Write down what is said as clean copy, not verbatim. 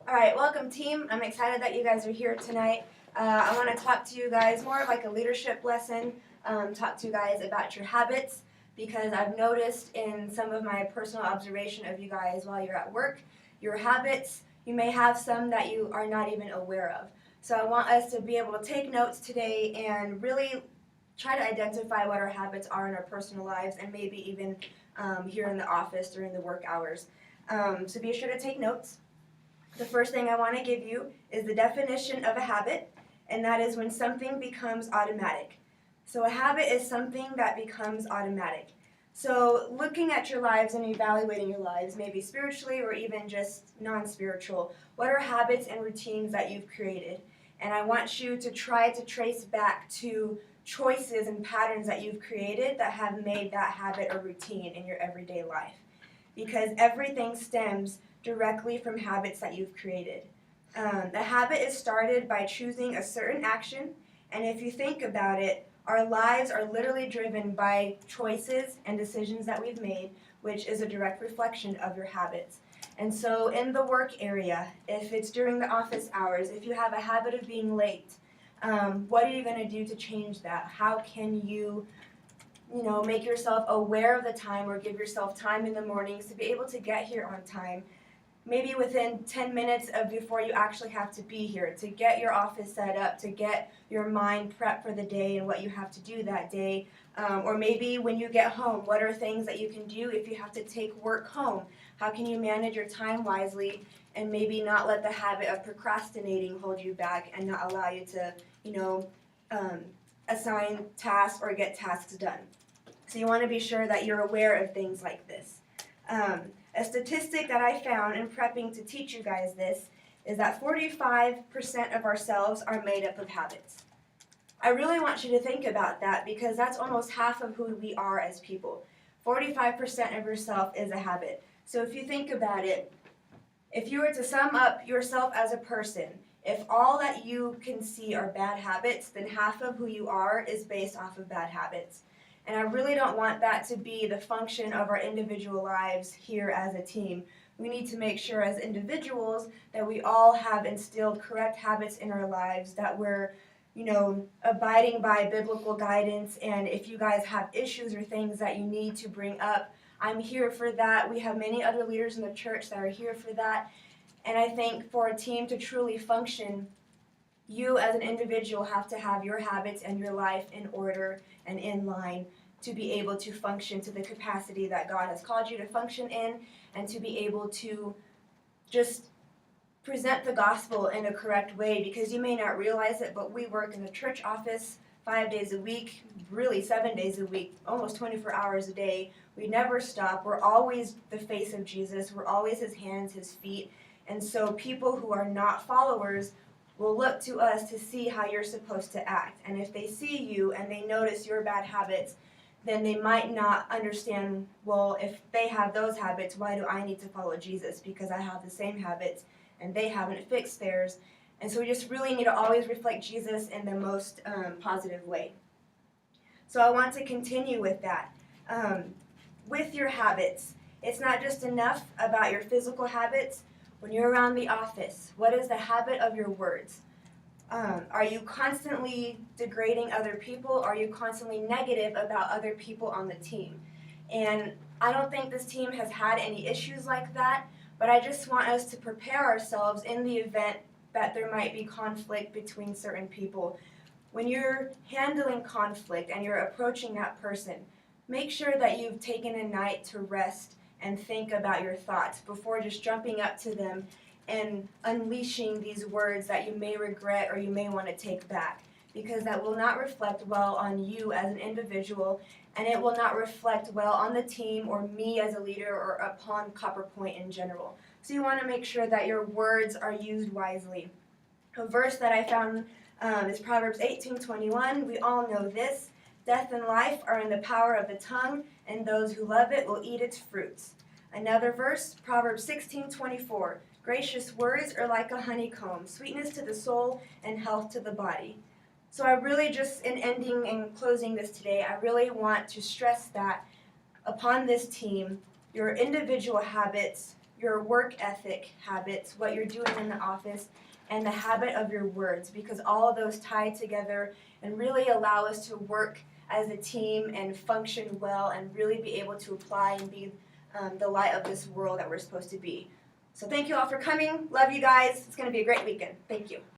All right, welcome team. I'm excited that you guys are here tonight. I want to talk to you guys more of like a leadership lesson, talk to you guys about your habits because I've noticed in some of my personal observation of you guys while you're at work, your habits, you may have some that you are not even aware of. So I want us to be able to take notes today and really try to identify what our habits are in our personal lives and maybe even here in the office during the work hours. So be sure to take notes. The first thing I want to give you is the definition of a habit, and that is when something becomes automatic. So a habit is something that becomes automatic. So looking at your lives and evaluating your lives, maybe spiritually or even just non-spiritual, what are habits and routines that you've created? And I want you to try to trace back to choices and patterns that you've created that have made that habit a routine in your everyday life. Because everything stems directly from habits that you've created. The habit is started by choosing a certain action, and if you think about it, our lives are literally driven by choices and decisions that we've made, which is a direct reflection of your habits. And so in the work area, if it's during the office hours, if you have a habit of being late, what are you going to do to change that? How can you make yourself aware of the time or give yourself time in the mornings to be able to get here on time, maybe within 10 minutes of before you actually have to be here, to get your office set up, to get your mind prepped for the day and what you have to do that day. Or maybe when you get home, what are things that you can do if you have to take work home? How can you manage your time wisely and maybe not let the habit of procrastinating hold you back and not allow you to, um, assign tasks or get tasks done? So you want to be sure that you're aware of things like this. A statistic that I found in prepping to teach you guys this is that 45% of ourselves are made up of habits. I really want you to think about that because that's almost half of who we are as people. 45% of yourself is a habit. So if you think about it, if you were to sum up yourself as a person, if all that you can see are bad habits, then half of who you are is based off of bad habits. And I really don't want that to be the function of our individual lives here as a team. We need to make sure as individuals that we all have instilled correct habits in our lives, that we're, abiding by biblical guidance. And if you guys have issues or things that you need to bring up, I'm here for that. We have many other leaders in the church that are here for that. And I think for a team to truly function, you as an individual have to have your habits and your life in order and in line to be able to function to the capacity that God has called you to function in, and to be able to just present the gospel in a correct way, because you may not realize it, but we work in the church office 5 days a week, really 7 days a week, almost 24 hours a day. We never stop. We're always the face of Jesus. We're always his hands, his feet. And so people who are not followers will look to us to see how you're supposed to act. And if they see you and they notice your bad habits, then they might not understand, well, if they have those habits, why do I need to follow Jesus? Because I have the same habits and they haven't fixed theirs. And so we just really need to always reflect Jesus in the most positive way. So I want to continue with that. With your habits, it's not just enough about your physical habits. When you're around the office, what is the habit of your words? Are you constantly degrading other people? Are you constantly negative about other people on the team? And I don't think this team has had any issues like that, but I just want us to prepare ourselves in the event that there might be conflict between certain people. When you're handling conflict and you're approaching that person, make sure that you've taken a night to rest and think about your thoughts before just jumping up to them and unleashing these words that you may regret or you may want to take back, because that will not reflect well on you as an individual, and it will not reflect well on the team or me as a leader or upon Copper Point in general. So you want to make sure that your words are used wisely. A verse that I found is Proverbs 18:21. We all know this. Death and life are in the power of the tongue, and those who love it will eat its fruits. Another verse, Proverbs 16:24. Gracious words are like a honeycomb, sweetness to the soul and health to the body. So I really just, in ending and closing this today, I really want to stress that upon this team, your individual habits, your work ethic habits, what you're doing in the office, and the habit of your words, because all of those tie together and really allow us to work as a team and function well and really be able to apply and be the light of this world that we're supposed to be. So thank you all for coming. Love you guys. It's going to be a great weekend. Thank you.